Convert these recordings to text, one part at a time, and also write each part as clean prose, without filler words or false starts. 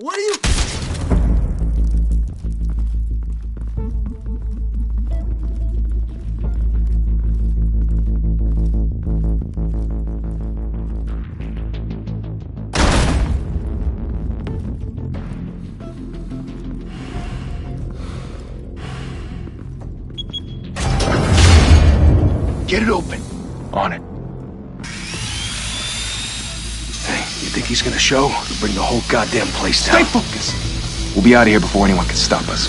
What are you... Get it open. On it. Hey, you think he's gonna show? He'll bring the whole goddamn place down. Stay focused! We'll be out of here before anyone can stop us.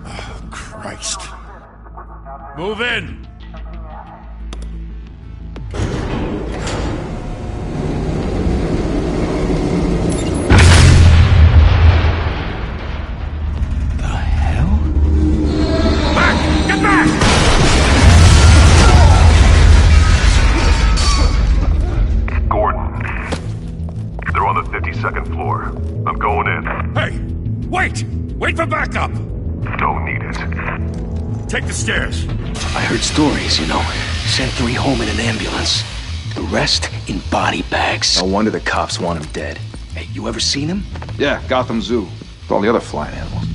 Oh, Christ. Move in! Second floor. I'm going in. Hey! Wait! Wait for backup! Don't need it. Take the stairs. I heard stories, you know. Sent 3 home in an ambulance. The rest in body bags. No wonder the cops want him dead. Hey, you ever seen him? Yeah, Gotham Zoo. With all the other flying animals.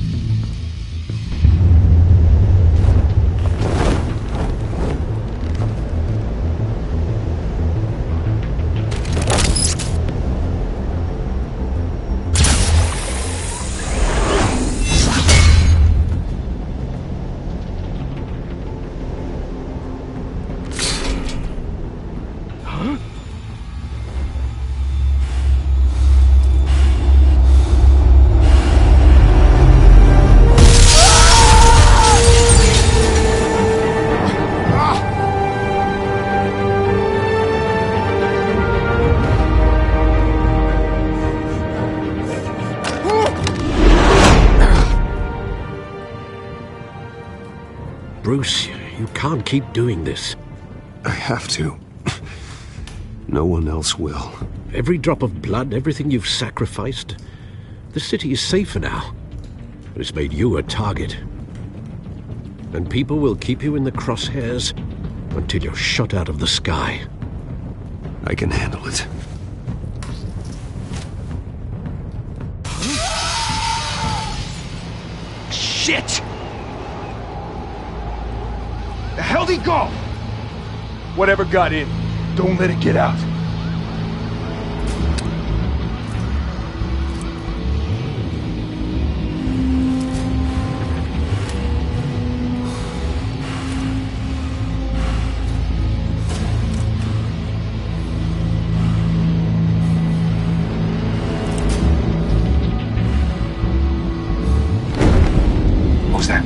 Bruce, you can't keep doing this. I have to. No one else will. Every drop of blood, everything you've sacrificed. The city is safer now. But it's made you a target. And people will keep you in the crosshairs until you're shot out of the sky. I can handle it. Shit! The hell'd he go? Whatever got in, don't let it get out. What was that?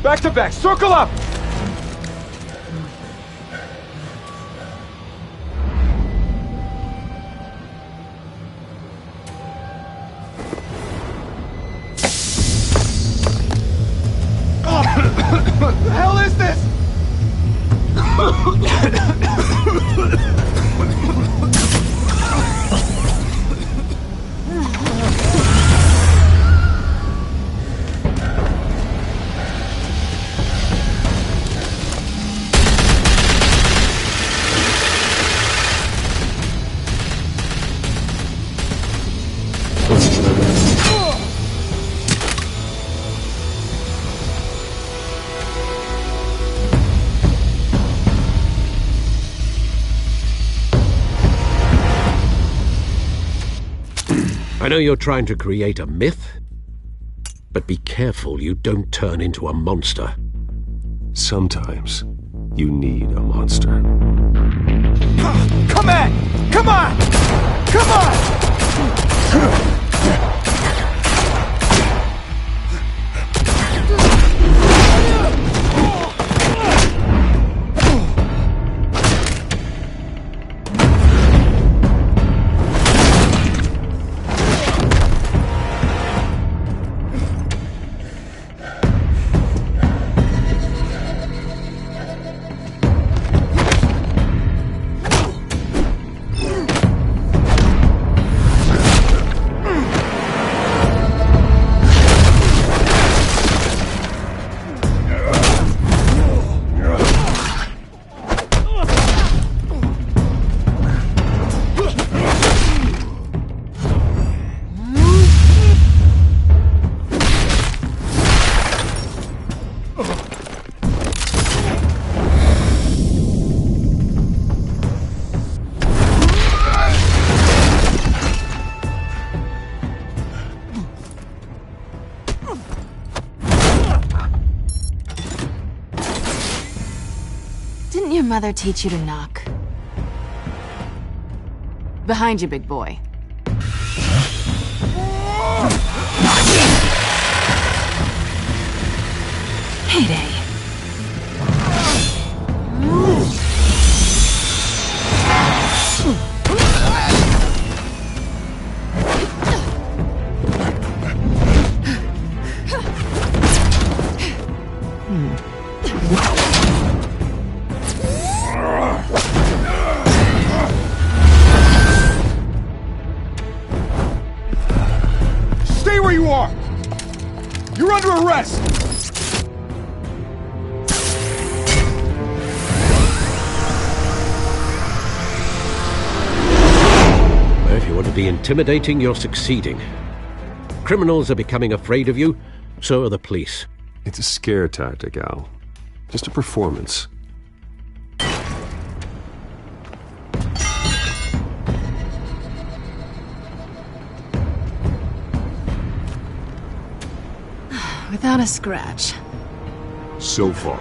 Back to back, circle up! What the hell is this? I know you're trying to create a myth, but be careful you don't turn into a monster. Sometimes you need a monster. Come on! Come on! Come on! Didn't your mother teach you to knock? Behind you, big boy. Heyday. Stay where you are! You're under arrest! If you want to be intimidating, you're succeeding. Criminals are becoming afraid of you, so are the police. It's a scare tactic, Al. Just a performance. Without a scratch. So far.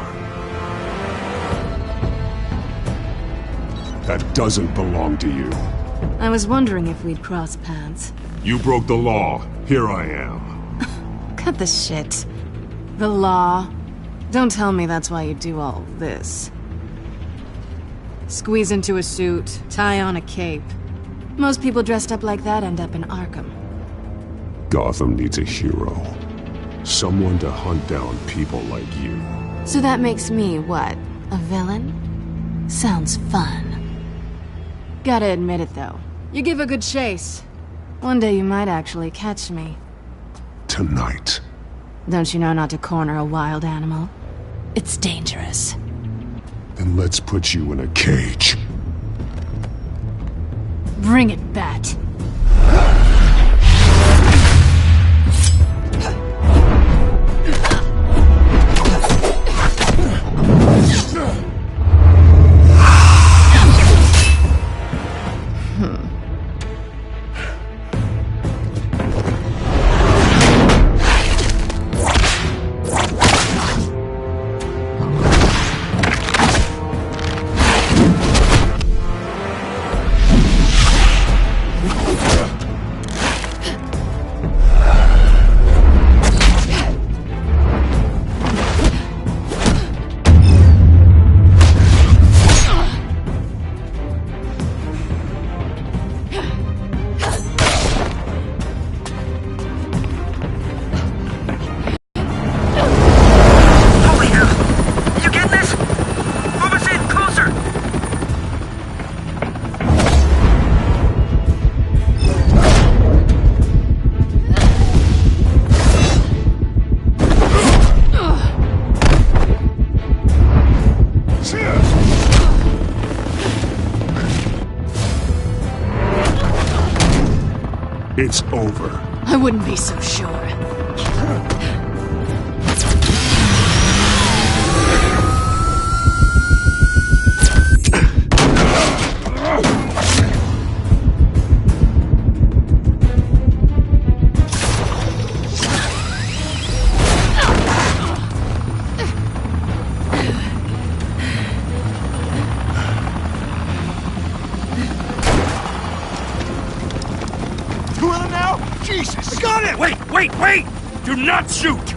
That doesn't belong to you. I was wondering if we'd cross paths. You broke the law. Here I am. Cut the shit. The law. Don't tell me that's why you do all this. Squeeze into a suit, tie on a cape. Most people dressed up like that end up in Arkham. Gotham needs a hero. Someone to hunt down people like you. So that makes me, what, a villain? Sounds fun. Gotta admit it, though. You give a good chase. One day you might actually catch me. Tonight. Don't you know not to corner a wild animal? It's dangerous. Then let's put you in a cage. Bring it, Bat. It's over. I wouldn't be so sure. Wait, wait! Do not shoot!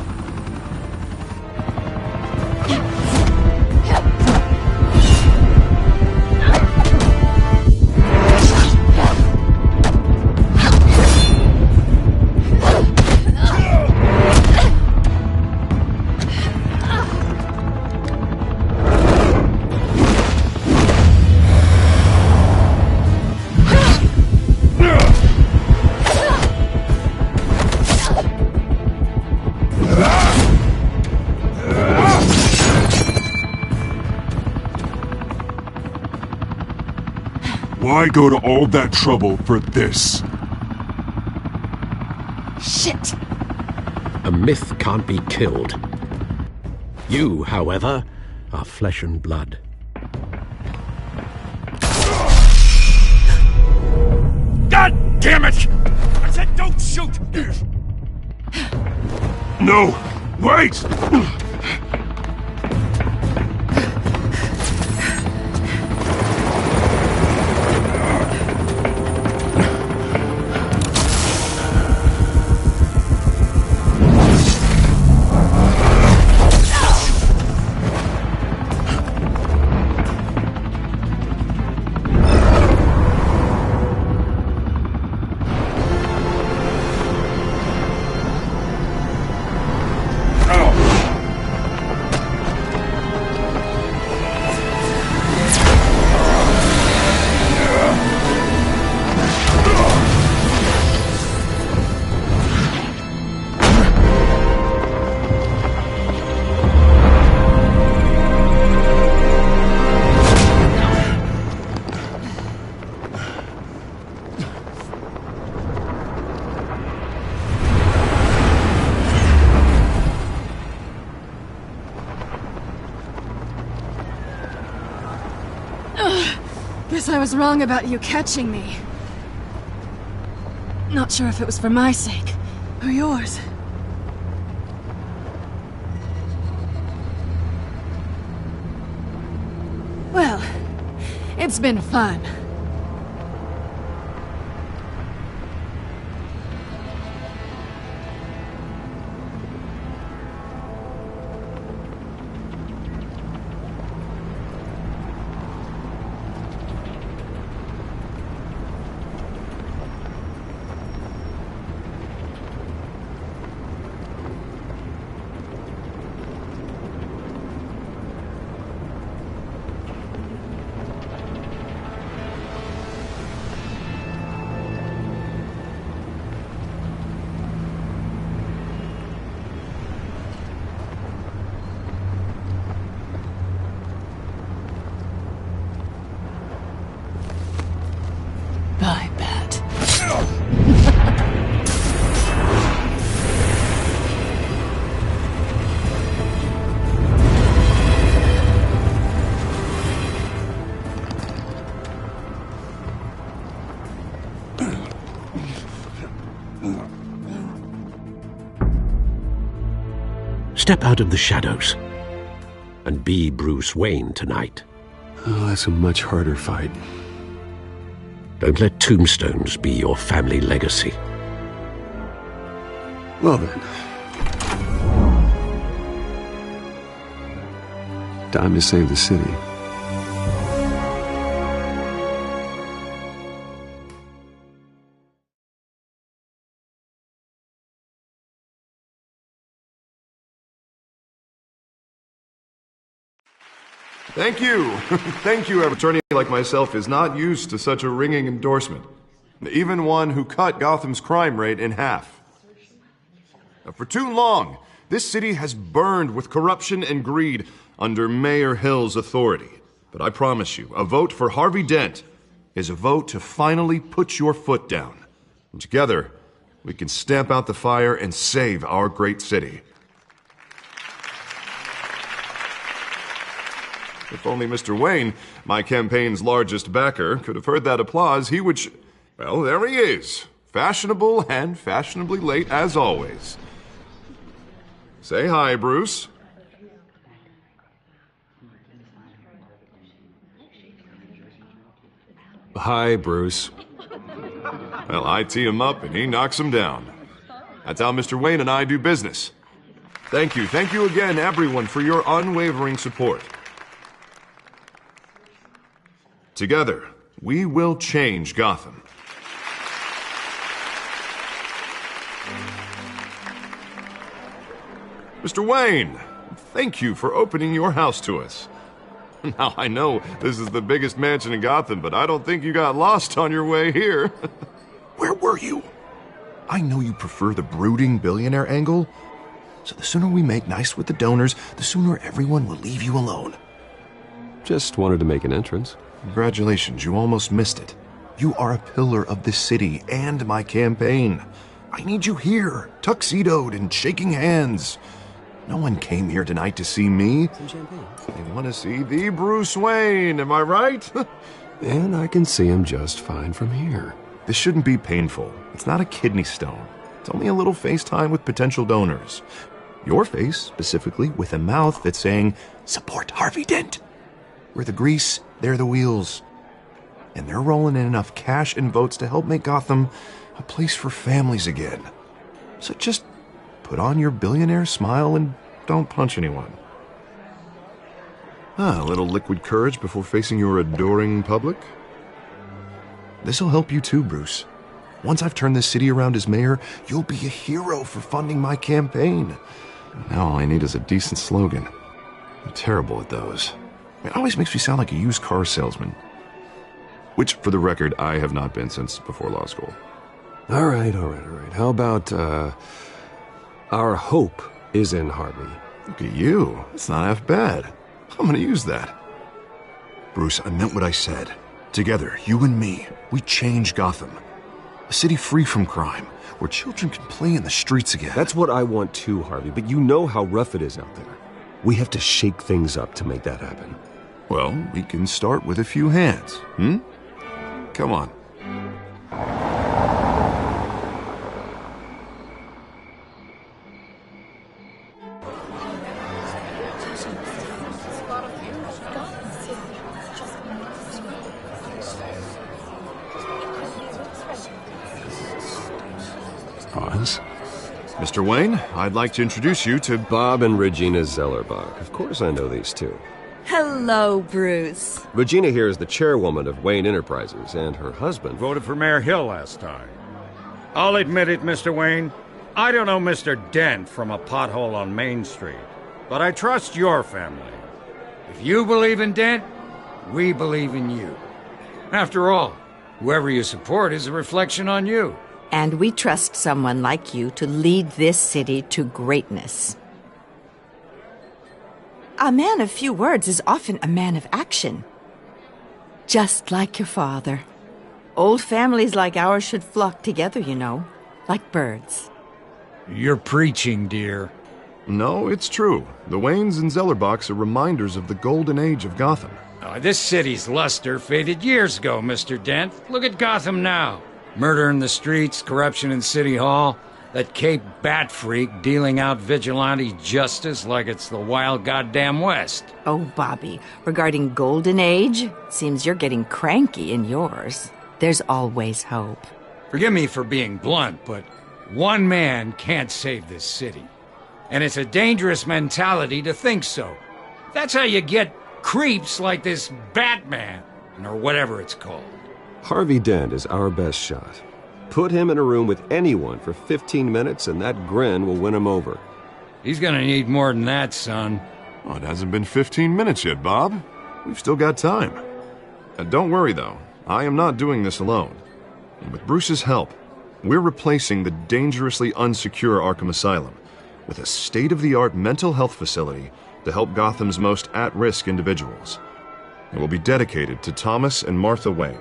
Why go to all that trouble for this? Shit! A myth can't be killed. You, however, are flesh and blood. God damn it! I said don't shoot! No! Wait! Guess I was wrong about you catching me. Not sure if it was for my sake, or yours. Well, it's been fun. Bye, Bat. Step out of the shadows and be Bruce Wayne tonight. Oh, that's a much harder fight. Don't let tombstones be your family legacy. Well then. Time to save the city. Thank you. Thank you, an attorney like myself is not used to such a ringing endorsement. Even one who cut Gotham's crime rate in half. For too long, this city has burned with corruption and greed under Mayor Hill's authority. But I promise you, a vote for Harvey Dent is a vote to finally put your foot down. And together, we can stamp out the fire and save our great city. If only Mr. Wayne, my campaign's largest backer, could have heard that applause, he would well, there he is. Fashionable and fashionably late as always. Say hi, Bruce. Hi, Bruce. Well, I tee him up and he knocks him down. That's how Mr. Wayne and I do business. Thank you again, everyone, for your unwavering support. Together, we will change Gotham. Mr. Wayne, thank you for opening your house to us. Now, I know this is the biggest mansion in Gotham, but I don't think you got lost on your way here. Where were you? I know you prefer the brooding billionaire angle, so the sooner we make nice with the donors, the sooner everyone will leave you alone. Just wanted to make an entrance. Congratulations, you almost missed it. You are a pillar of this city and my campaign. I need you here, tuxedoed and shaking hands. No one came here tonight to see me. Some champagne. They want to see the Bruce Wayne, am I right? And I can see him just fine from here. This shouldn't be painful. It's not a kidney stone. It's only a little FaceTime with potential donors. Your face, specifically, with a mouth that's saying, support Harvey Dent. We're the grease, they're the wheels. And they're rolling in enough cash and votes to help make Gotham a place for families again. So just put on your billionaire smile and don't punch anyone. A little liquid courage before facing your adoring public. This'll help you too, Bruce. Once I've turned this city around as mayor, you'll be a hero for funding my campaign. Now all I need is a decent slogan. I'm terrible at those. It always makes me sound like a used car salesman. Which, for the record, I have not been since before law school. All right. How about, our hope is in Harvey? Look at you. It's not half bad. I'm gonna use that. Bruce, I meant what I said. Together, you and me, we change Gotham. A city free from crime, where children can play in the streets again. That's what I want too, Harvey, but you know how rough it is out there. We have to shake things up to make that happen. Well, we can start with a few hands, Come on. Pause. Mr. Wayne, I'd like to introduce you to Bob and Regina Zellerbach. Of course I know these two. Hello, Bruce. Regina here is the chairwoman of Wayne Enterprises, and her husband Voted for Mayor Hill last time. I'll admit it, Mr. Wayne. I don't know Mr. Dent from a pothole on Main Street, but I trust your family. If you believe in Dent, we believe in you. After all, whoever you support is a reflection on you. And we trust someone like you to lead this city to greatness. A man of few words is often a man of action. Just like your father. Old families like ours should flock together, you know, like birds. You're preaching, dear. No, it's true. The Waynes and Zellerbachs are reminders of the golden age of Gotham. This city's luster faded years ago, Mr. Dent. Look at Gotham now. Murder in the streets, corruption in City Hall, that Cape Bat freak dealing out vigilante justice like it's the wild goddamn West. Oh, Bobby, regarding Golden Age, seems you're getting cranky in yours. There's always hope. Forgive me for being blunt, but one man can't save this city. And it's a dangerous mentality to think so. That's how you get creeps like this Batman, or whatever it's called. Harvey Dent is our best shot. Put him in a room with anyone for 15 minutes and that grin will win him over. He's gonna need more than that, son. Oh, it hasn't been 15 minutes yet, Bob. We've still got time. Don't worry, though. I am not doing this alone. And with Bruce's help, we're replacing the dangerously unsecure Arkham Asylum with a state-of-the-art mental health facility to help Gotham's most at-risk individuals. It will be dedicated to Thomas and Martha Wayne,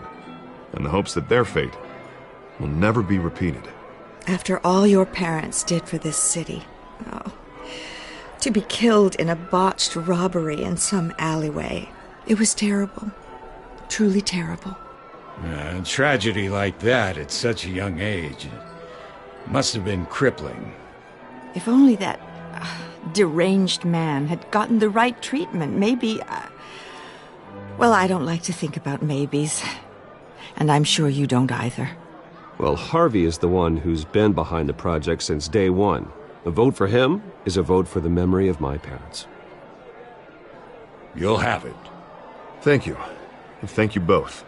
in the hopes that their fate will never be repeated. After all your parents did for this city, to be killed in a botched robbery in some alleyway, it was terrible. Truly terrible. A tragedy like that at such a young age must have been crippling. If only that deranged man had gotten the right treatment, maybe... Well, I don't like to think about maybes. And I'm sure you don't either. Well, Harvey is the one who's been behind the project since day one. A vote for him is a vote for the memory of my parents. You'll have it. Thank you. Thank you both.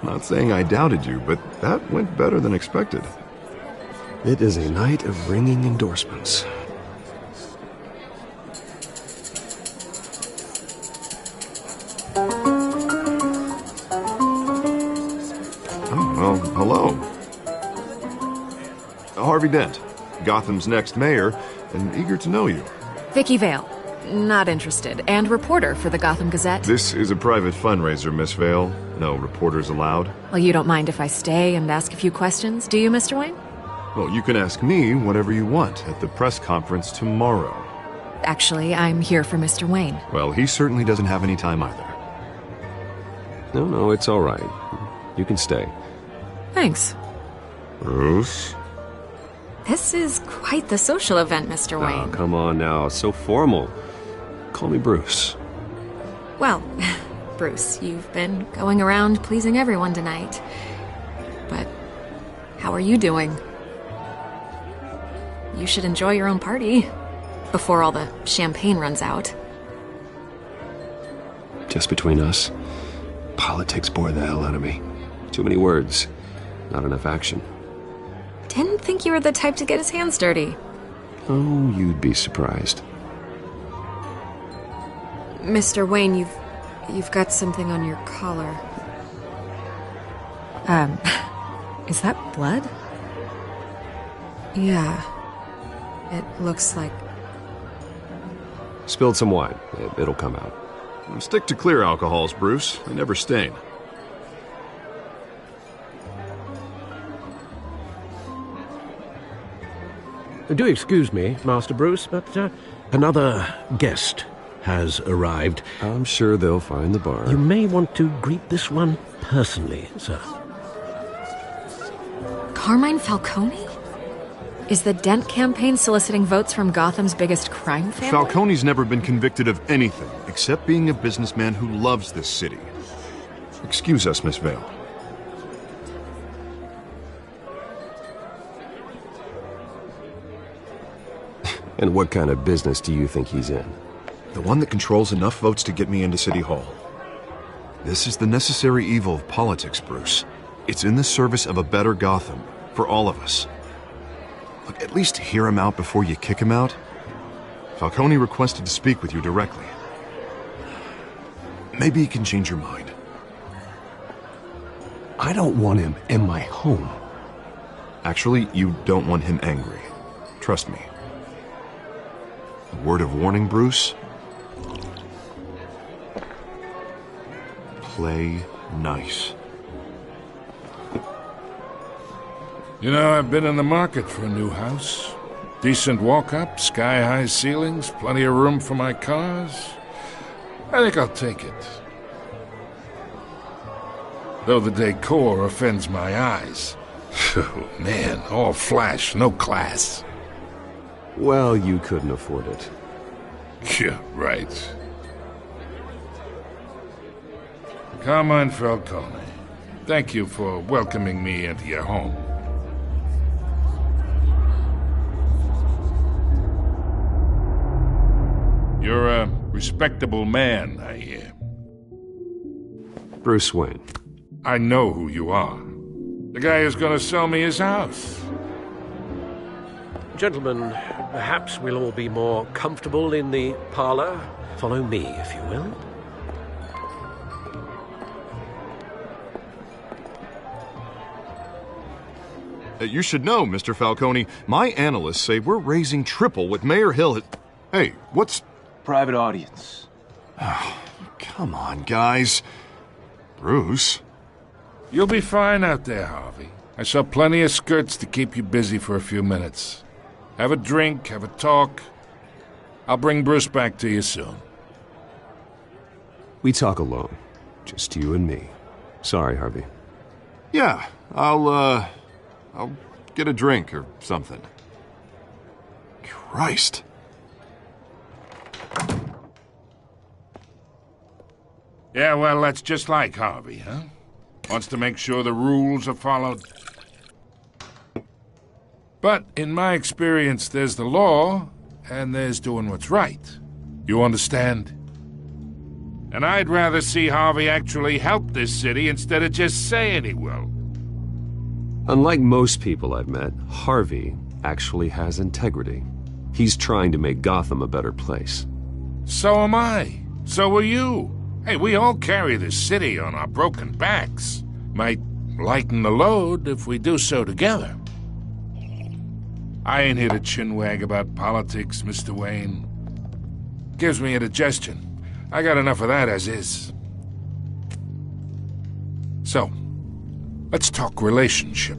Not saying I doubted you, but that went better than expected. It is a night of ringing endorsements. Oh, well, hello. Harvey Dent, Gotham's next mayor, and eager to know you. Vicky Vale. Not interested. And reporter for the Gotham Gazette. This is a private fundraiser, Miss Vale. No reporters allowed. Well, you don't mind if I stay and ask a few questions, do you, Mr. Wayne? Well, you can ask me whatever you want at the press conference tomorrow. Actually, I'm here for Mr. Wayne. Well, he certainly doesn't have any time either. No, it's all right. You can stay. Thanks. Bruce? This is quite the social event, Mr. Wayne. Oh, come on now. So formal. Call me Bruce. Well, Bruce, you've been going around pleasing everyone tonight. But how are you doing? You should enjoy your own party before all the champagne runs out. Just between us, politics bore the hell out of me. Too many words, not enough action. Didn't think you were the type to get his hands dirty. Oh, you'd be surprised. Mr. Wayne, you've got something on your collar. Is that blood? Yeah. It looks like... Spilled some wine. It'll come out. Stick to clear alcohols, Bruce. They never stain. Do excuse me, Master Bruce, but another guest has arrived. I'm sure they'll find the bar. You may want to greet this one personally, sir. Carmine Falcone? Is the Dent campaign soliciting votes from Gotham's biggest crime family? Falcone's never been convicted of anything except being a businessman who loves this city. Excuse us, Miss Vale. And what kind of business do you think he's in? The one that controls enough votes to get me into City Hall. This is the necessary evil of politics, Bruce. It's in the service of a better Gotham, for all of us. Look, at least hear him out before you kick him out. Falcone requested to speak with you directly. Maybe he can change your mind. I don't want him in my home. Actually, you don't want him angry. Trust me. A word of warning, Bruce? Play nice. You know, I've been in the market for a new house. Decent walk-up, sky-high ceilings, plenty of room for my cars. I think I'll take it. Though the decor offends my eyes. Oh, man, all flash, no class. Well, you couldn't afford it. Yeah, right. Carmine Falcone, thank you for welcoming me into your home. You're a respectable man, I hear. Bruce Wayne. I know who you are. The guy who's gonna sell me his house. Gentlemen, perhaps we'll all be more comfortable in the parlor. Follow me, if you will. You should know, Mr. Falcone, my analysts say we're raising triple what Mayor Hill has... Hey, what's... Private audience. Oh, come on, guys. Bruce? You'll be fine out there, Harvey. I saw plenty of skirts to keep you busy for a few minutes. Have a drink, have a talk. I'll bring Bruce back to you soon. We talk alone. Just you and me. Sorry, Harvey. Yeah, I'll get a drink or something. Christ. Yeah, well, that's just like Harvey, huh? Wants to make sure the rules are followed. But in my experience, there's the law, and there's doing what's right. You understand? And I'd rather see Harvey actually help this city instead of just saying he will. Unlike most people I've met, Harvey actually has integrity. He's trying to make Gotham a better place. So am I. So are you. Hey, we all carry this city on our broken backs. Might lighten the load if we do so together. I ain't here to chinwag about politics, Mr. Wayne. Gives me indigestion. I got enough of that as is. So, let's talk relationship.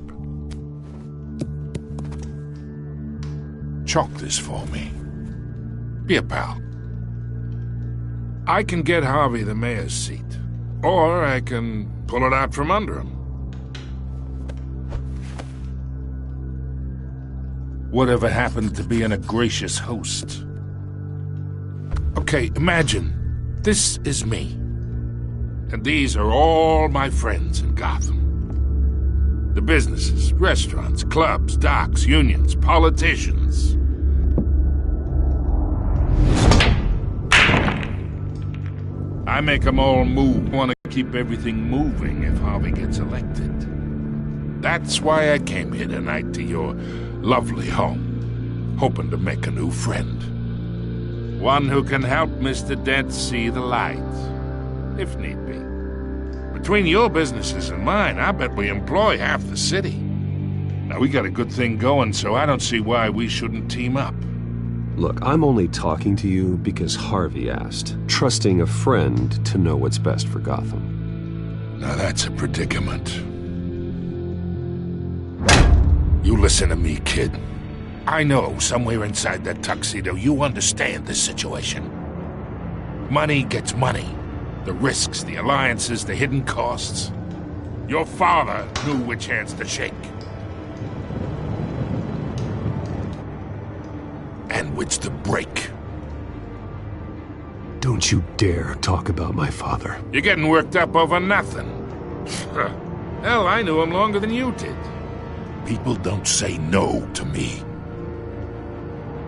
Chalk this for me. Be a pal. I can get Harvey the mayor's seat, or I can pull it out from under him. Whatever happened to being a gracious host? Okay, imagine this is me, and these are all my friends in Gotham. The businesses, restaurants, clubs, docks, unions, politicians. I make them all move. Want to keep everything moving if Harvey gets elected. That's why I came here tonight to your lovely home, hoping to make a new friend. One who can help Mr. Dent see the light, if need be. Between your businesses and mine, I bet we employ half the city. Now, we got a good thing going, so I don't see why we shouldn't team up. Look, I'm only talking to you because Harvey asked, trusting a friend to know what's best for Gotham. Now that's a predicament. You listen to me, kid. I know somewhere inside that tuxedo you understand this situation. Money gets money. The risks, the alliances, the hidden costs. Your father knew which hands to shake. And which to break. Don't you dare talk about my father. You're getting worked up over nothing. Hell, I knew him longer than you did. People don't say no to me.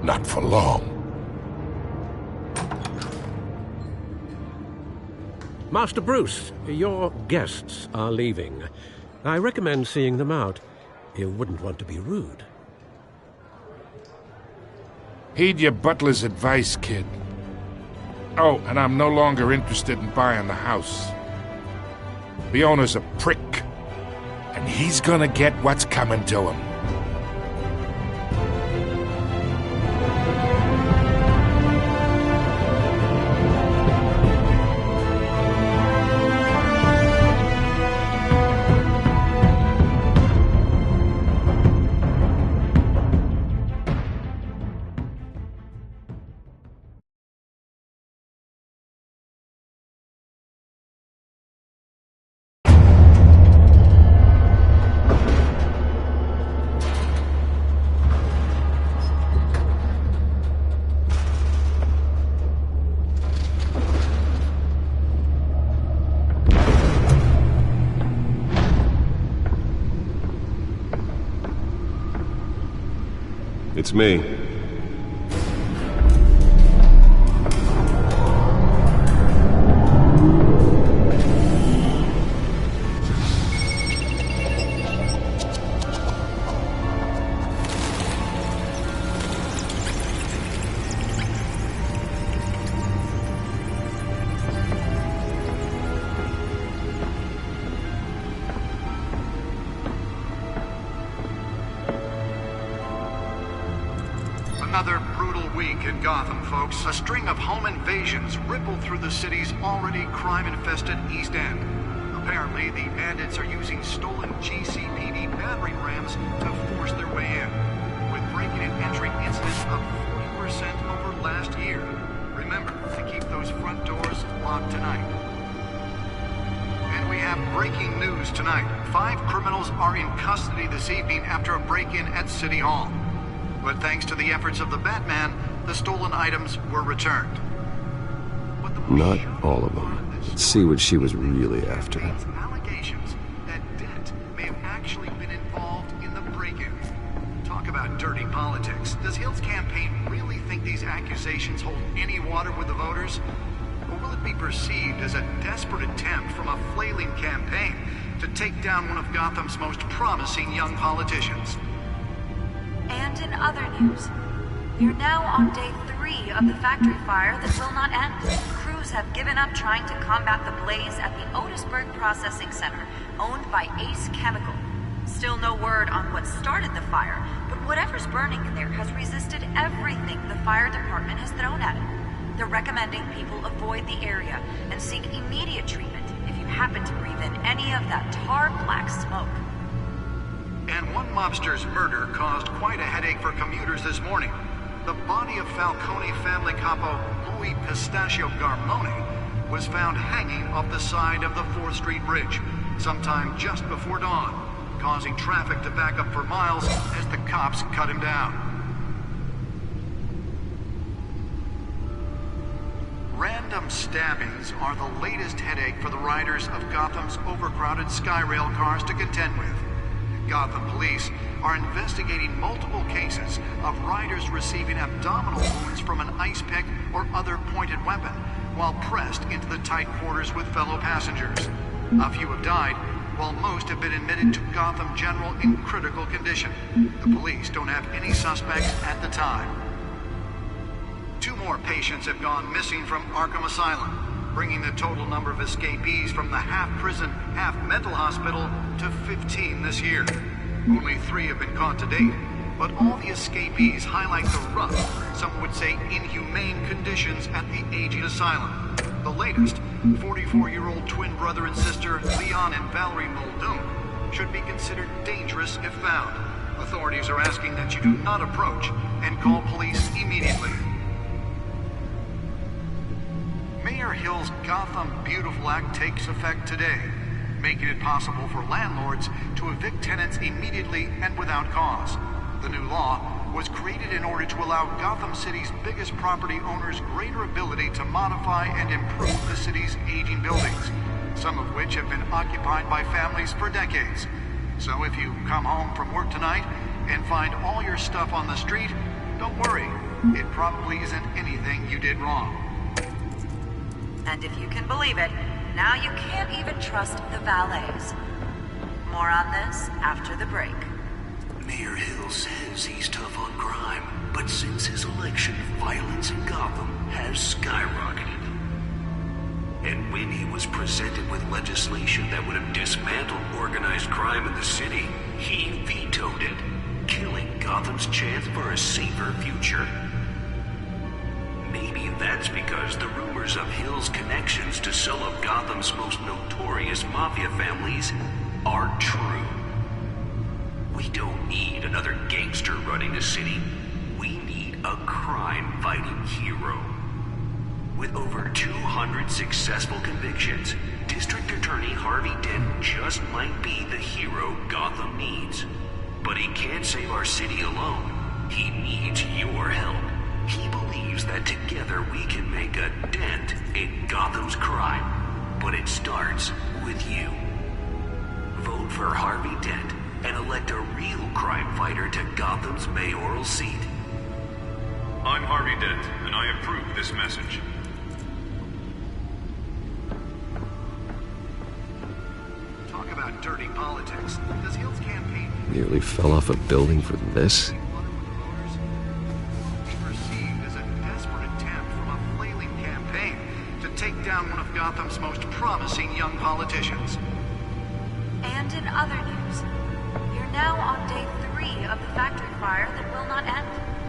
Not for long. Master Bruce, your guests are leaving. I recommend seeing them out. You wouldn't want to be rude. Heed your butler's advice, kid. Oh, and I'm no longer interested in buying the house. The owner's a prick, and he's gonna get what's coming to him. It's me. Another brutal week in Gotham, folks. A string of home invasions rippled through the city's already crime-infested East End. Apparently, the bandits are using stolen GCPD battering rams to force their way in, with break-in and entry incidents up 40% over last year. Remember to keep those front doors locked tonight. And we have breaking news tonight. 5 criminals are in custody this evening after a break-in at City Hall. But thanks to the efforts of the Batman, the stolen items were returned. Not all of them. Let's see what she was really after. Allegations that Dent may have actually been involved in the break-in. Talk about dirty politics. Does Hill's campaign really think these accusations hold any water with the voters? Or will it be perceived as a desperate attempt from a flailing campaign to take down one of Gotham's most promising young politicians? And in other news, we're now on day 3 of the factory fire that will not end. Crews have given up trying to combat the blaze at the Otisburg Processing Center, owned by Ace Chemical. Still no word on what started the fire, but whatever's burning in there has resisted everything the fire department has thrown at it. They're recommending people avoid the area and seek immediate treatment if you happen to breathe in any of that tar black smoke. And one mobster's murder caused quite a headache for commuters this morning. The body of Falcone family capo Louis Pistachio Garmone was found hanging off the side of the 4th Street Bridge sometime just before dawn, causing traffic to back up for miles as the cops cut him down. Random stabbings are the latest headache for the riders of Gotham's overcrowded Skyrail cars to contend with. Gotham police are investigating multiple cases of riders receiving abdominal wounds from an ice pick or other pointed weapon while pressed into the tight quarters with fellow passengers. A few have died, while most have been admitted to Gotham General in critical condition. The police don't have any suspects at the time. 2 more patients have gone missing from Arkham Asylum, bringing the total number of escapees from the half-prison, half-mental hospital to 15 this year. Only 3 have been caught to date, but all the escapees highlight the rough, some would say inhumane conditions at the aging asylum. The latest, 44-year-old twin brother and sister Leon and Valerie Muldoon, should be considered dangerous if found. Authorities are asking that you do not approach and call police immediately. Mayor Hill's Gotham Beautiful Act takes effect today, making it possible for landlords to evict tenants immediately and without cause. The new law was created in order to allow Gotham City's biggest property owners greater ability to modify and improve the city's aging buildings, some of which have been occupied by families for decades. So if you come home from work tonight and find all your stuff on the street, don't worry. It probably isn't anything you did wrong. And if you can believe it, now you can't even trust the valets. More on this after the break. Mayor Hill says he's tough on crime, but since his election, violence in Gotham has skyrocketed. And when he was presented with legislation that would have dismantled organized crime in the city, he vetoed it, killing Gotham's chance for a safer future. Maybe that's because the rumors of Hill's connections to some of Gotham's most notorious mafia families are true. We don't need another gangster running the city. We need a crime-fighting hero. With over 200 successful convictions, District Attorney Harvey Dent just might be the hero Gotham needs. But he can't save our city alone. He needs your help. He believes that together we can make a dent in Gotham's crime. But it starts with you. Vote for Harvey Dent and elect a real crime fighter to Gotham's mayoral seat. I'm Harvey Dent, and I approve this message. Talk about dirty politics. Does Hill's campaign Nearly fell off a building for this? take down one of Gotham's most promising young politicians. And in other news, you're now on day 3 of the factory fire that will not end.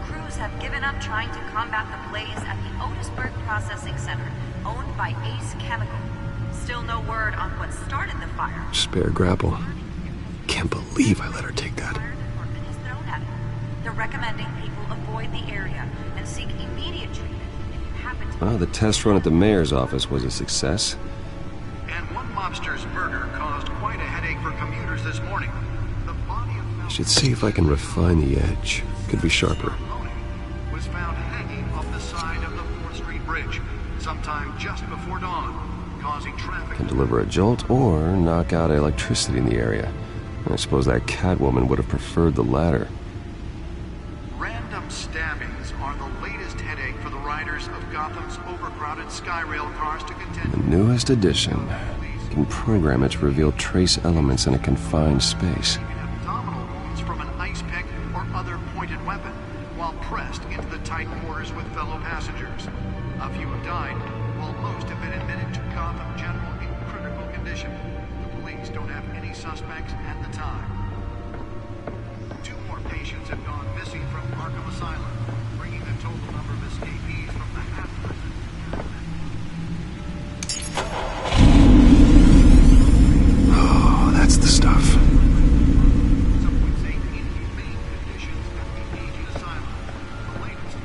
Crews have given up trying to combat the blaze at the Otisburg Processing Center, owned by Ace Chemical. Still no word on what started the fire. Spare grapple. Can't believe I let her take that. They're recommending people avoid the area and seek immediate treatment if you happen to... Well, the test run at the mayor's office was a success. And one mobster's murder caused quite a headache for commuters this morning. The body of... I should see if I can refine the edge. Could be sharper. ...was found hanging off the side of the 4th Street Bridge sometime just before dawn, causing traffic. Can deliver a jolt or knock out electricity in the area. I suppose that Catwoman would have preferred the latter. Random stabbings are the latest headache for the riders of Gotham's overcrowded Skyrail cars to contend. The newest addition can program it to reveal trace elements in a confined space. Abdominal wounds from an ice pick or other pointed weapon while pressed into the tight quarters with fellow passengers. A few have died, while most have been admitted to Gotham General in critical condition. The police don't have any suspects at the time. 2 more patients have gone missing from Arkham Asylum, bringing the total number of escapees from the half-prison. Oh, that's the stuff. Some would say inhumane conditions at the aging asylum. The latest,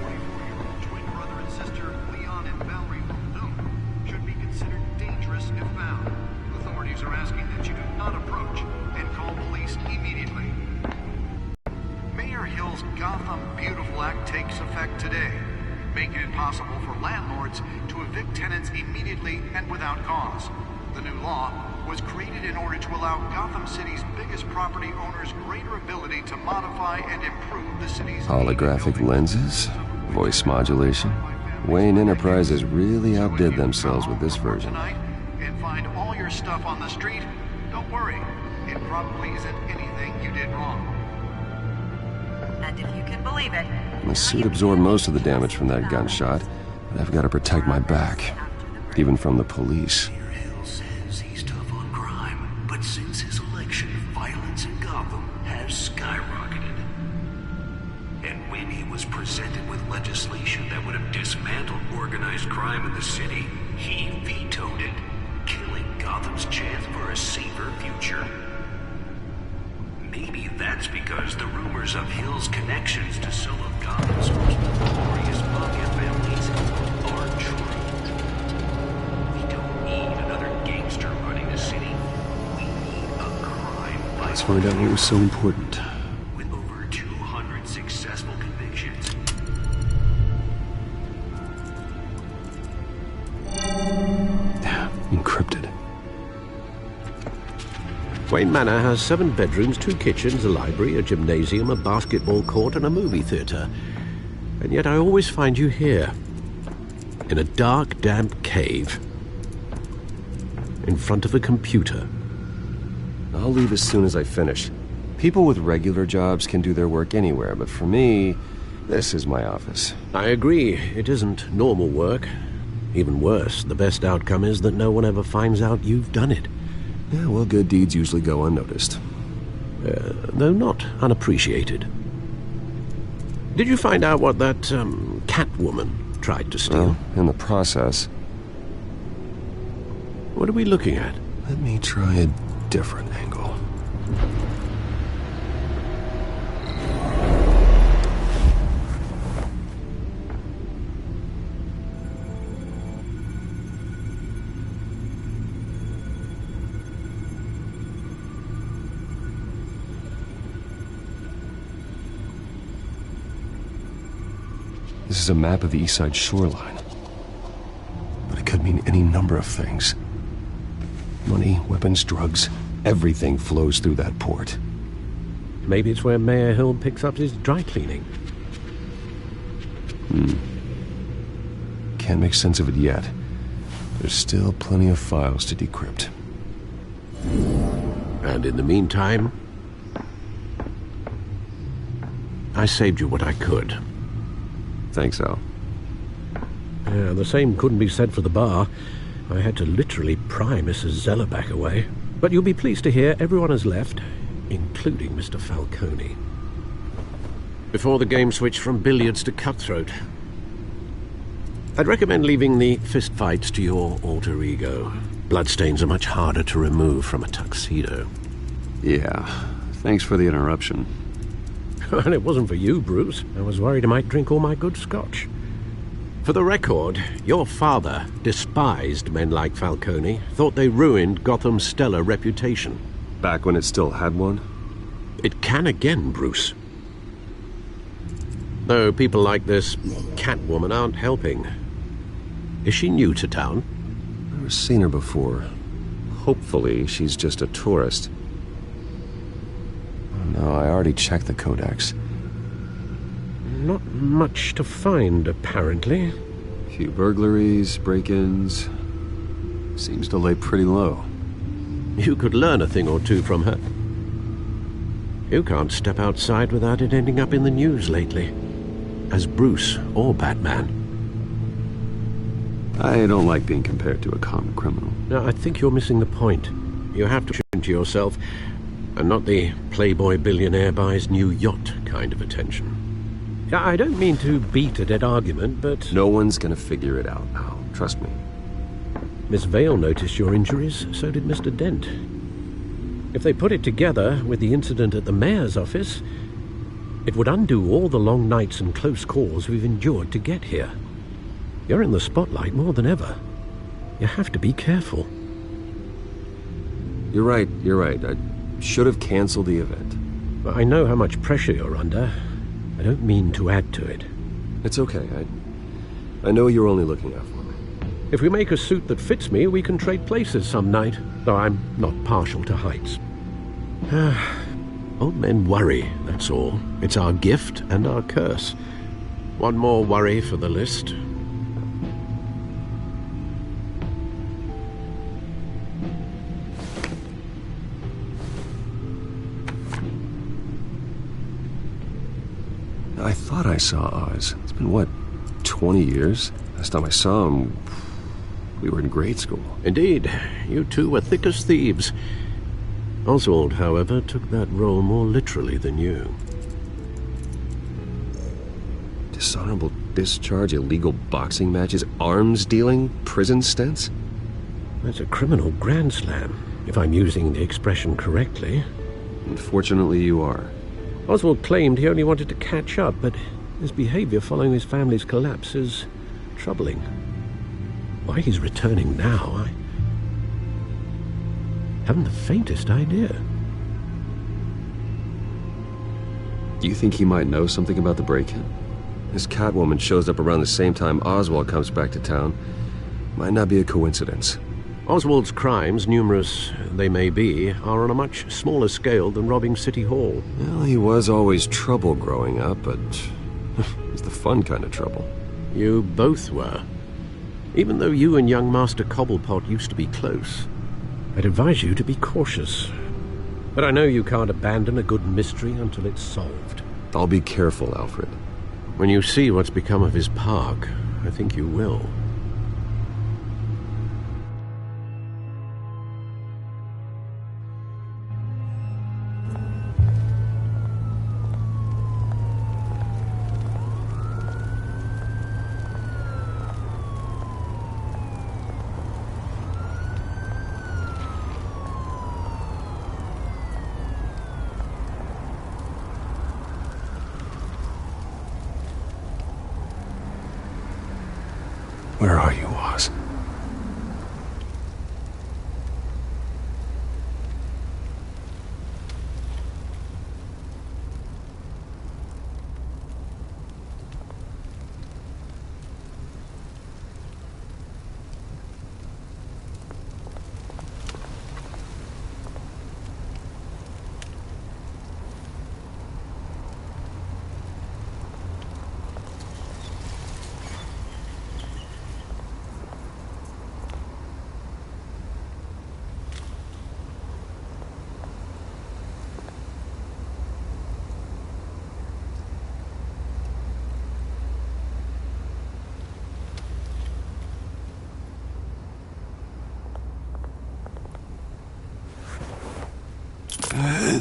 44-year-old twin brother and sister Leon and Valerie Muldoon, should be considered dangerous if found. Authorities are asking that you do not approach and call police immediately. Mayor Hill's Gotham Beautiful Act takes effect today, making it possible for landlords to evict tenants immediately and without cause. The new law was created in order to allow Gotham City's biggest property owners greater ability to modify and improve the city's Holographic lenses? Voice modulation? Wayne Enterprises really outdid themselves with this version. Tonight and find all your stuff on the street. Don't worry, it probably isn't anything you did wrong. And if you can believe it, My suit absorbed most of the damage from that gunshot, but I've got to protect my back, even from the police. Mayor Hill says he's tough on crime, but since his election, violence in Gotham has skyrocketed. And when he was presented with legislation that would have dismantled organized crime in the city, he vetoed it, killing Gotham's chance for a safer future. Maybe that's because the rumors of Hill's connections to some of Gotham's most notorious mafia families are true. We don't need another gangster running the city. We need a crime fighter. Let's find out what was so important. With over 200 successful convictions. Encrypted. Wayne Manor has 7 bedrooms, 2 kitchens, a library, a gymnasium, a basketball court, and a movie theater. And yet I always find you here, in a dark, damp cave, in front of a computer. I'll leave as soon as I finish. People with regular jobs can do their work anywhere, but for me, this is my office. I agree, it isn't normal work. Even worse, the best outcome is that no one ever finds out you've done it. Yeah, well, good deeds usually go unnoticed. Though not unappreciated. Did you find out what that, Catwoman tried to steal? Well, in the process. What are we looking at? Let me try a different angle. This is a map of the East Side shoreline. But it could mean any number of things. Money, weapons, drugs, everything flows through that port. Maybe it's where Mayor Hill picks up his dry cleaning. Can't make sense of it yet. There's still plenty of files to decrypt. And in the meantime, I saved you what I could. Thanks, Al. Yeah, the same couldn't be said for the bar. I had to literally pry Mrs. Zeller back away. But you'll be pleased to hear everyone has left, including Mr. Falcone. Before the game switched from billiards to cutthroat. I'd recommend leaving the fistfights to your alter ego. Bloodstains are much harder to remove from a tuxedo. Yeah, thanks for the interruption. Well, it wasn't for you, Bruce. I was worried I might drink all my good scotch. For the record, your father despised men like Falcone, thought they ruined Gotham's stellar reputation. Back when it still had one? It can again, Bruce. Though people like this Catwoman aren't helping. Is she new to town? Never seen her before. Hopefully, she's just a tourist. Oh, no, I already checked the codex. Not much to find, apparently. Few burglaries, break-ins. Seems to lay pretty low. You could learn a thing or two from her. You can't step outside without it ending up in the news lately. As Bruce or Batman. I don't like being compared to a common criminal. No, I think you're missing the point. You have to to yourself, and not the playboy billionaire buys new yacht kind of attention. I don't mean to beat a dead argument, but... No one's gonna figure it out now. Trust me. Miss Vale noticed your injuries, so did Mr. Dent. If they put it together with the incident at the mayor's office, it would undo all the long nights and close calls we've endured to get here. You're in the spotlight more than ever. You have to be careful. You're right. I should have canceled the event. I know how much pressure you're under. I don't mean to add to it. It's okay. I know you're only looking out for me. If we make a suit that fits me, we can trade places some night, though I'm not partial to heights. Old men worry, that's all. It's our gift and our curse. One more worry for the list. I thought I saw Oz. It's been, what, 20 years? Last time I saw him, we were in grade school. Indeed. You two were thick as thieves. Oswald, however, took that role more literally than you. Dishonorable discharge, illegal boxing matches, arms dealing, prison stints? That's a criminal grand slam, if I'm using the expression correctly. Unfortunately, you are. Oswald claimed he only wanted to catch up, but his behavior following his family's collapse is troubling. Why he's returning now, I haven't the faintest idea. Do you think he might know something about the break-in? This Catwoman shows up around the same time Oswald comes back to town. Might not be a coincidence. Oswald's crimes, numerous they may be, are on a much smaller scale than robbing City Hall. Well, he was always trouble growing up, but it's the fun kind of trouble. You both were. Even though you and young Master Cobblepot used to be close, I'd advise you to be cautious. But I know you can't abandon a good mystery until it's solved. I'll be careful, Alfred. When you see what's become of his park, I think you will. Where are you, Oz?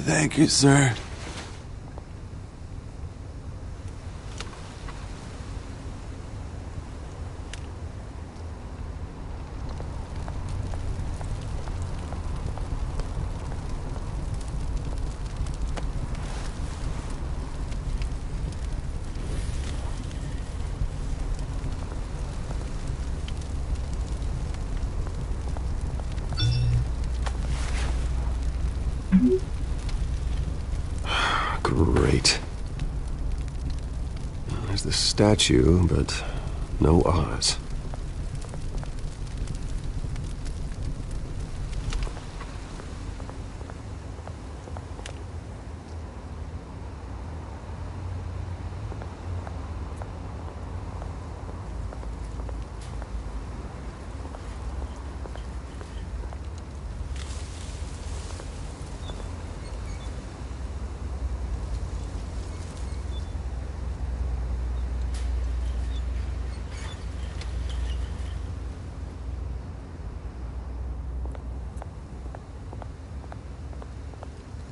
Thank you, sir. Great. There's the statue, but no Oz.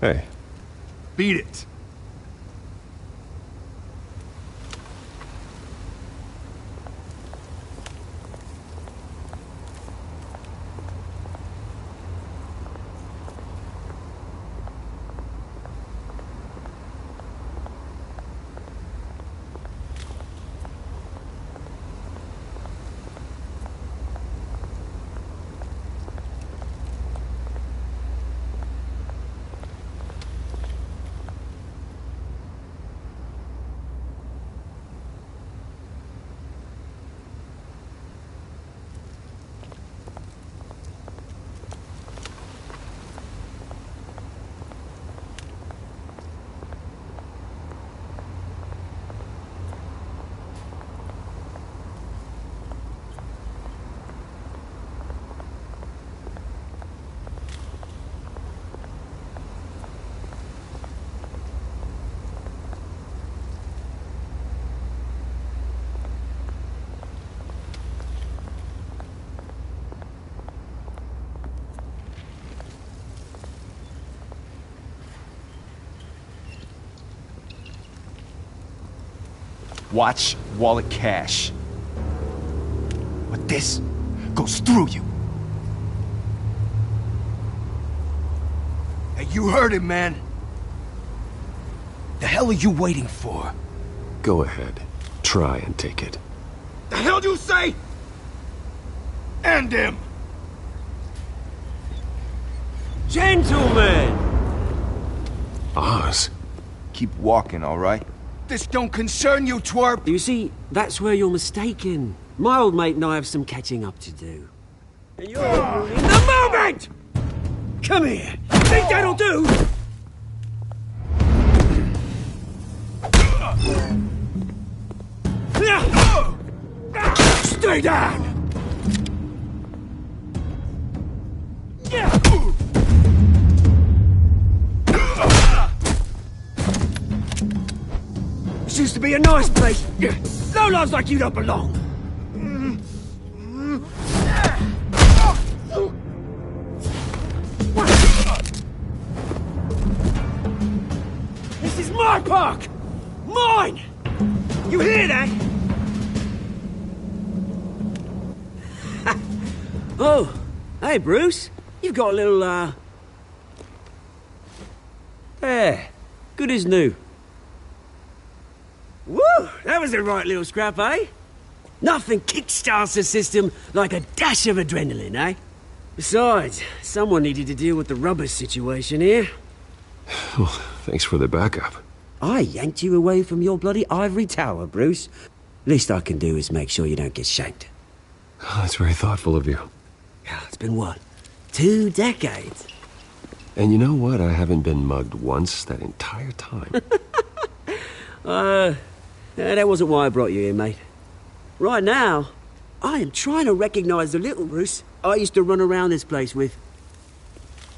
Hey. Beat it. Watch wallet cash. But this goes through you. Hey, you heard him, man. The hell are you waiting for? Go ahead. Try and take it. The hell do you say? End him! Gentlemen! Oz. Keep walking, all right? This don't concern you, twerp! You see, that's where you're mistaken. My old mate and I have some catching up to do. And you're ruining the moment! Come here! Think that'll do? Stay down! This used to be a nice place. Lowlifes like you don't belong. This is my park! Mine! You hear that? Oh, hey Bruce. You've got a little, Yeah, good as new. Woo! That was a right little scrap, eh? Nothing kickstarts the system like a dash of adrenaline, eh? Besides, someone needed to deal with the rubber situation here. Well, thanks for the backup. I yanked you away from your bloody ivory tower, Bruce. Least I can do is make sure you don't get shanked. Oh, that's very thoughtful of you. It's been what? 2 decades? And you know what? I haven't been mugged once that entire time. That wasn't why I brought you here, mate. Right now, I am trying to recognize the little Bruce I used to run around this place with.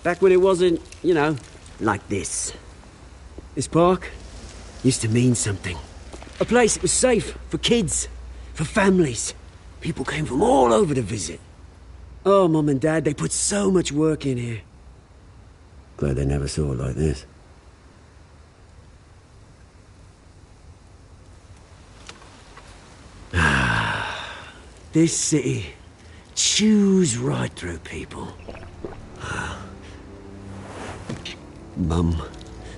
Back when it wasn't, you know, like this. This park used to mean something. A place that was safe for kids, for families. People came from all over to visit. Oh, Mum and Dad, they put so much work in here. Glad they never saw it like this. This city chews right through people. Mum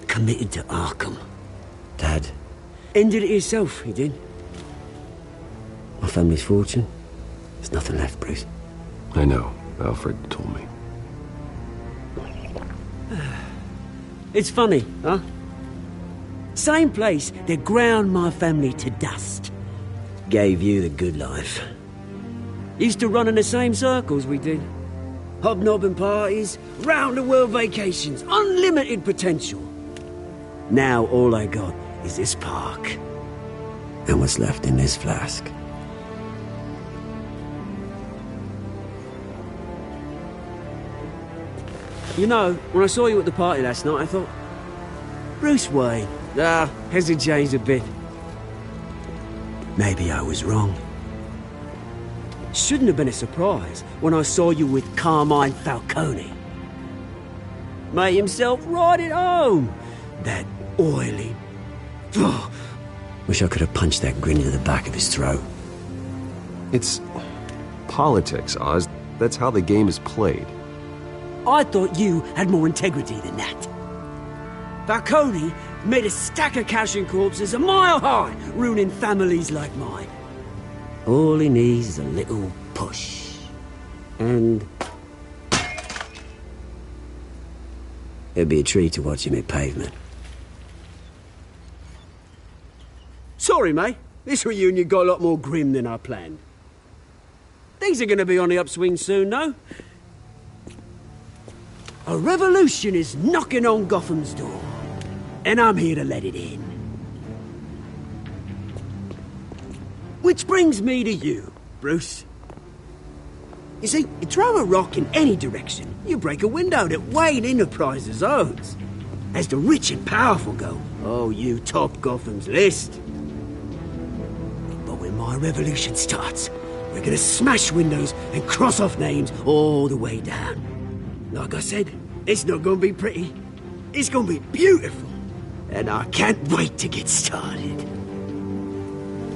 committed to Arkham. Dad ended it himself, he did. My family's fortune, there's nothing left, Bruce. I know. Alfred told me. It's funny, huh? Same place that ground my family to dust. Gave you the good life. Used to run in the same circles we did. Hobnobbing parties, round-the-world vacations, unlimited potential. Now all I got is this park. And what's left in this flask. You know, when I saw you at the party last night, I thought... Bruce Wayne. Hasn't changed a bit. Maybe I was wrong. Shouldn't have been a surprise when I saw you with Carmine Falcone. Made himself right at home. That oily... Ugh. Wish I could have punched that grin into the back of his throat. It's politics, Oz. That's how the game is played. I thought you had more integrity than that. Falcone made a stack of cash and corpses a mile high, ruining families like mine. All he needs is a little push. And... it'd be a treat to watch him hit pavement. Sorry, mate. This reunion got a lot more grim than I planned. Things are going to be on the upswing soon, though. A revolution is knocking on Gotham's door, and I'm here to let it in. Which brings me to you, Bruce. You see, you throw a rock in any direction, you break a window that Wayne Enterprises owns. As the rich and powerful go, oh, you top Gotham's list. But when my revolution starts, we're gonna smash windows and cross off names all the way down. Like I said, it's not gonna be pretty. It's gonna be beautiful. And I can't wait to get started.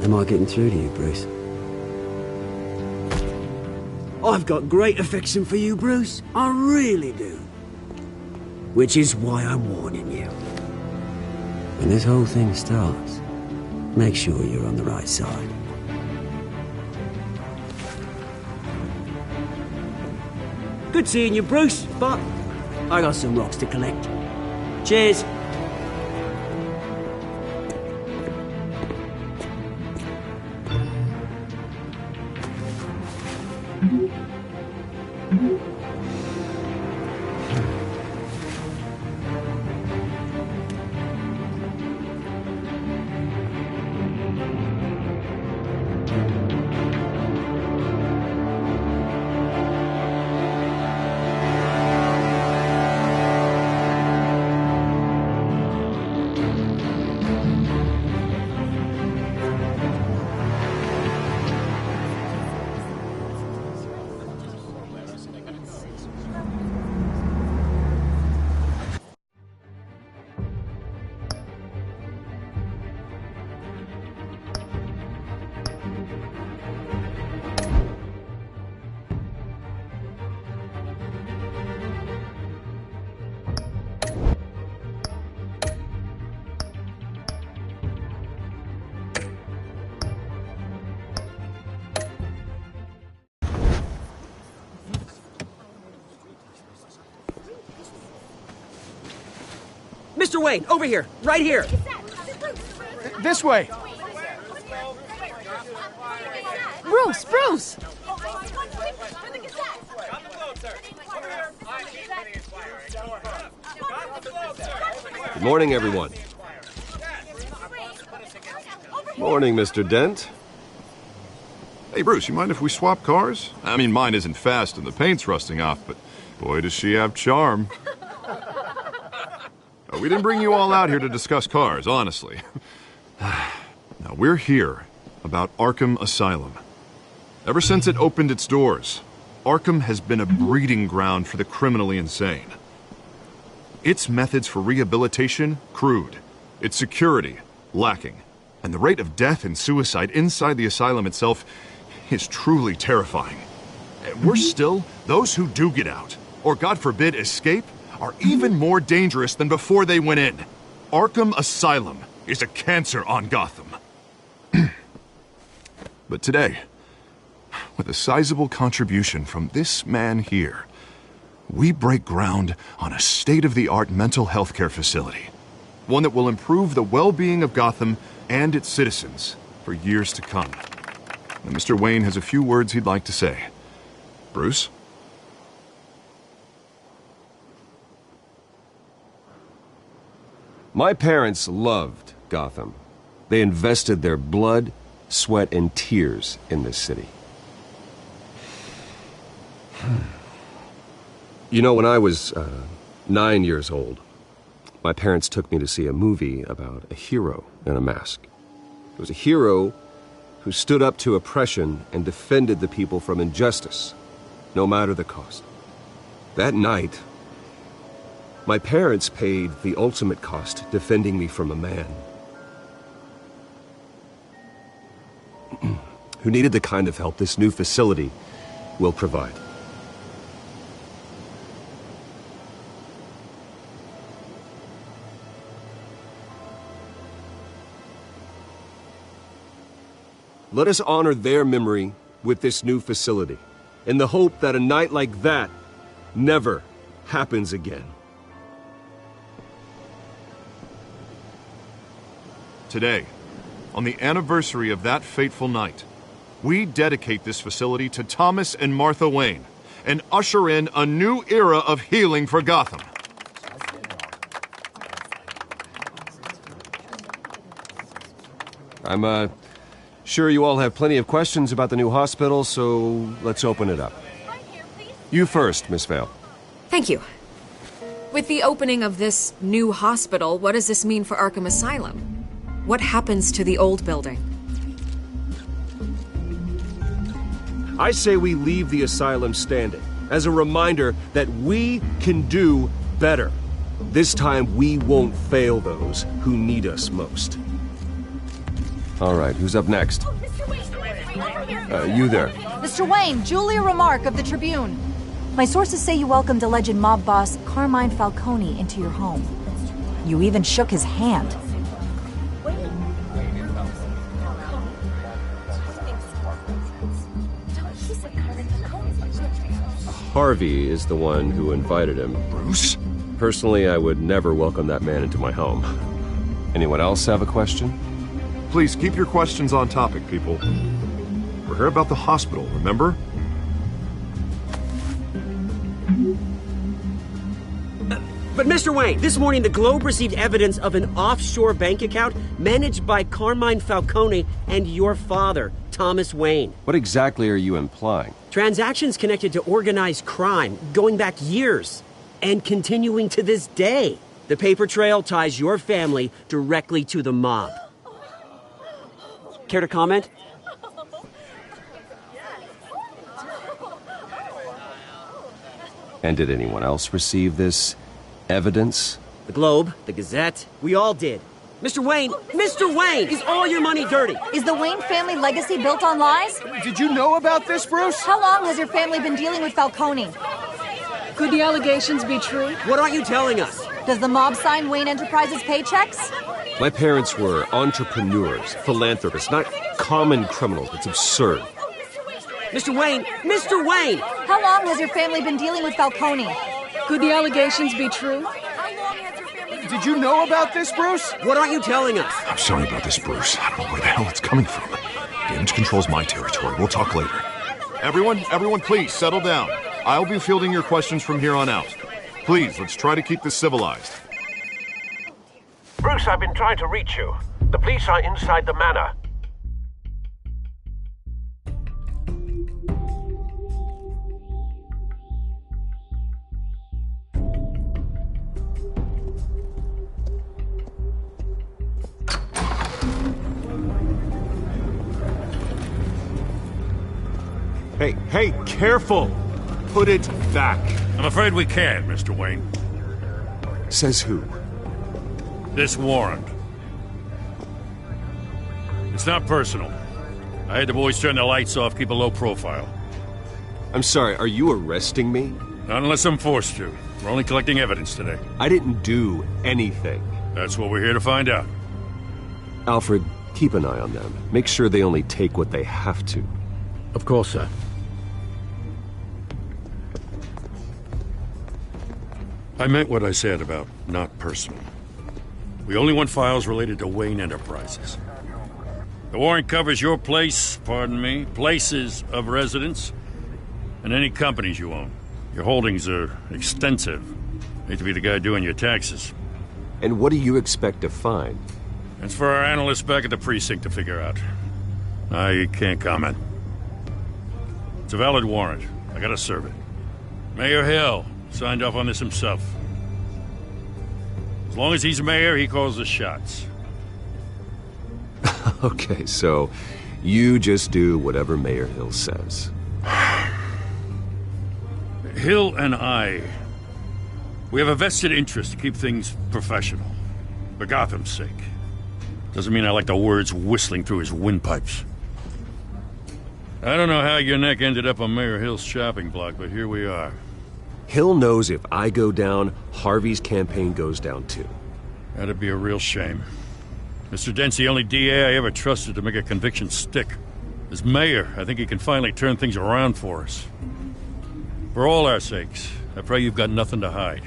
Am I getting through to you, Bruce? I've got great affection for you, Bruce. I really do. Which is why I'm warning you. When this whole thing starts, make sure you're on the right side. Good seeing you, Bruce, but I got some rocks to collect. Cheers. Mr. Wayne, over here, right here. This way. Bruce, Bruce! Good morning, everyone. Morning, Mr. Dent. Hey, Bruce, you mind if we swap cars? I mean, mine isn't fast and the paint's rusting off, but boy, does she have charm. We didn't bring you all out here to discuss cars, honestly. Now, we're here about Arkham Asylum. Ever since it opened its doors, Arkham has been a breeding ground for the criminally insane. Its methods for rehabilitation, crude. Its security, lacking. And the rate of death and suicide inside the asylum itself is truly terrifying. Worse still, those who do get out, or God forbid, escape, are even more dangerous than before they went in. Arkham Asylum is a cancer on Gotham. But today, with a sizable contribution from this man here, we break ground on a state-of-the-art mental health care facility. One that will improve the well-being of Gotham and its citizens for years to come. And Mr. Wayne has a few words he'd like to say. Bruce? My parents loved Gotham. They invested their blood, sweat, and tears in this city. You know, when I was 9 years old, my parents took me to see a movie about a hero in a mask. It was a hero who stood up to oppression and defended the people from injustice, no matter the cost. That night, My parents paid the ultimate cost defending me from a man who needed the kind of help this new facility will provide. Let us honor their memory with this new facility, in the hope that a night like that never happens again. Today, on the anniversary of that fateful night, we dedicate this facility to Thomas and Martha Wayne and usher in a new era of healing for Gotham. I'm, sure you all have plenty of questions about the new hospital, so let's open it up. You first, Miss Vale. Thank you. With the opening of this new hospital, what does this mean for Arkham Asylum? What happens to the old building? I say we leave the asylum standing, as a reminder that we can do better. This time we won't fail those who need us most. All right, who's up next? You there. Mr. Wayne, Julia Remark of the Tribune. My sources say you welcomed alleged mob boss Carmine Falcone into your home. You even shook his hand. Harvey is the one who invited him. Bruce? Personally, I would never welcome that man into my home. Anyone else have a question? Please keep your questions on topic, people. We're here about the hospital, remember? But Mr. Wayne, this morning the Globe received evidence of an offshore bank account managed by Carmine Falcone and your father, Thomas Wayne. What exactly are you implying? Transactions connected to organized crime going back years and continuing to this day. The paper trail ties your family directly to the mob. Care to comment? And did anyone else receive this evidence? The Globe, the Gazette, we all did. Mr. Wayne, is all your money dirty? Is the Wayne family legacy built on lies? Did you know about this, Bruce? How long has your family been dealing with Falcone? Could the allegations be true? What aren't you telling us? Does the mob sign Wayne Enterprises paychecks? My parents were entrepreneurs, philanthropists, not common criminals. It's absurd. Mr. Wayne! How long has your family been dealing with Falcone? Could the allegations be true? Did you know about this, Bruce? What aren't you telling us? I'm sorry about this, Bruce. I don't know where the hell it's coming from. Damage control's my territory. We'll talk later. Everyone, please, settle down. I'll be fielding your questions from here on out. Please, let's try to keep this civilized. Bruce, I've been trying to reach you. The police are inside the manor. Hey, careful! Put it back. I'm afraid we can't, Mr. Wayne. Says who? This warrant. It's not personal. I had the boys turn the lights off, keep a low profile. I'm sorry, are you arresting me? Not unless I'm forced to. We're only collecting evidence today. I didn't do anything. That's what we're here to find out. Alfred, keep an eye on them. Make sure they only take what they have to. Of course, sir. I meant what I said about not personal. We only want files related to Wayne Enterprises. The warrant covers your place, pardon me, places of residence, and any companies you own. Your holdings are extensive. Hate to be the guy doing your taxes. And what do you expect to find? That's for our analysts back at the precinct to figure out. I can't comment. It's a valid warrant. I gotta serve it. Mayor Hill signed off on this himself. As long as he's mayor, he calls the shots. Okay, so you just do whatever Mayor Hill says. Hill and I We have a vested interest to keep things professional. For Gotham's sake. Doesn't mean I like the words whistling through his windpipes. I don't know how your neck ended up on Mayor Hill's shopping block, but here we are. Hill knows if I go down, Harvey's campaign goes down too. That'd be a real shame. Mr. Dent's the only DA I ever trusted to make a conviction stick. As mayor, I think he can finally turn things around for us. For all our sakes, I pray you've got nothing to hide.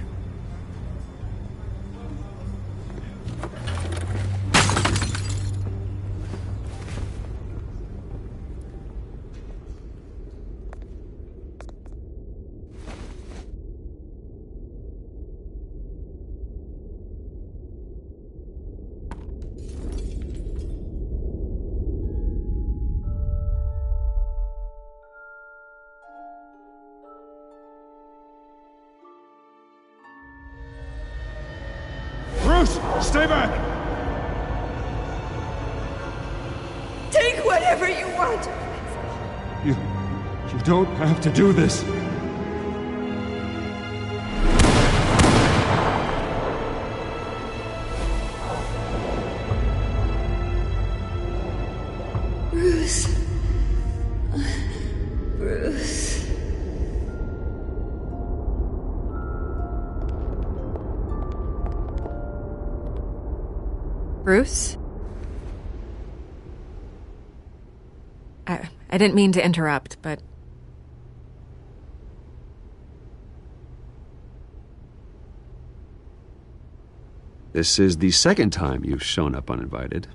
Stay back! Take whatever you want! You don't have to do this. Bruce. Bruce. Bruce? I didn't mean to interrupt, but... This is the second time you've shown up uninvited.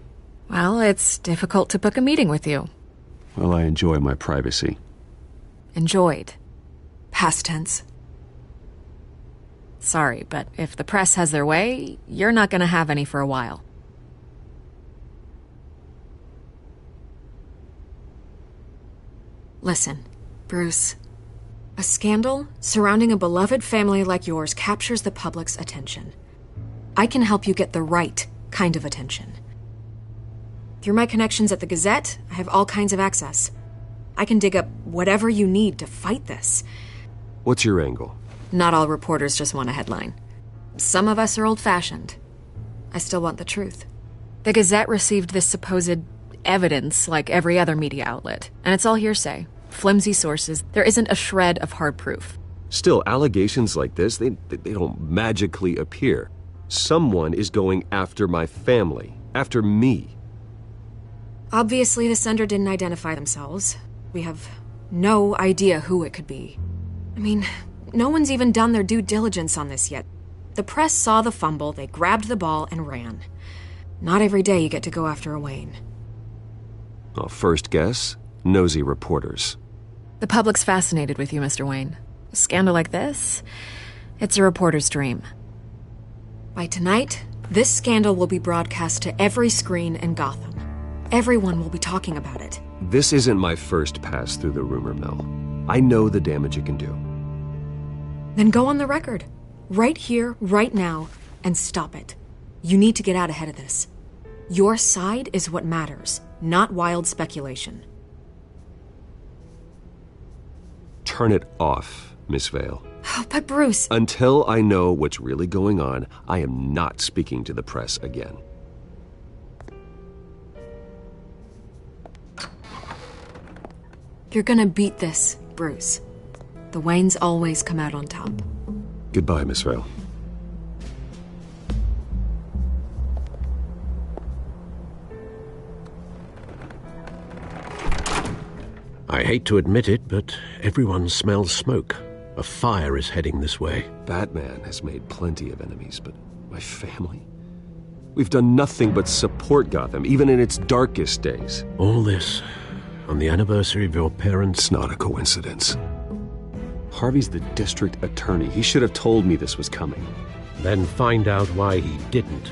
Well, it's difficult to book a meeting with you. Well, I enjoy my privacy. Enjoyed. Past tense. Sorry, but if the press has their way, you're not gonna have any for a while. Listen, Bruce. A scandal surrounding a beloved family like yours captures the public's attention. I can help you get the right kind of attention. Through my connections at the Gazette, I have all kinds of access. I can dig up whatever you need to fight this. What's your angle? Not all reporters just want a headline. Some of us are old-fashioned. I still want the truth. The Gazette received this supposed evidence like every other media outlet, and it's all hearsay. Flimsy sources. There isn't a shred of hard proof. Still, allegations like this, they don't magically appear. Someone is going after my family, after me. Obviously, the sender didn't identify themselves. We have no idea who it could be. I mean, no one's even done their due diligence on this yet. The press saw the fumble, they grabbed the ball and ran. Not every day you get to go after a Wayne. Well, first guess, nosy reporters. The public's fascinated with you, Mr. Wayne. A scandal like this, it's a reporter's dream. By tonight, this scandal will be broadcast to every screen in Gotham. Everyone will be talking about it. This isn't my first pass through the rumor mill. I know the damage it can do. Then go on the record. Right here, right now, and stop it. You need to get out ahead of this. Your side is what matters, not wild speculation. Turn it off, Miss Vale. Oh, but Bruce... Until I know what's really going on, I am not speaking to the press again. You're gonna beat this, Bruce. The Waynes always come out on top. Goodbye, Miss Vale. I hate to admit it, but everyone smells smoke. A fire is heading this way. Batman has made plenty of enemies, but my family? We've done nothing but support Gotham, even in its darkest days. All this on the anniversary of your parents'... It's not a coincidence. Harvey's the district attorney. He should have told me this was coming. Then find out why he didn't.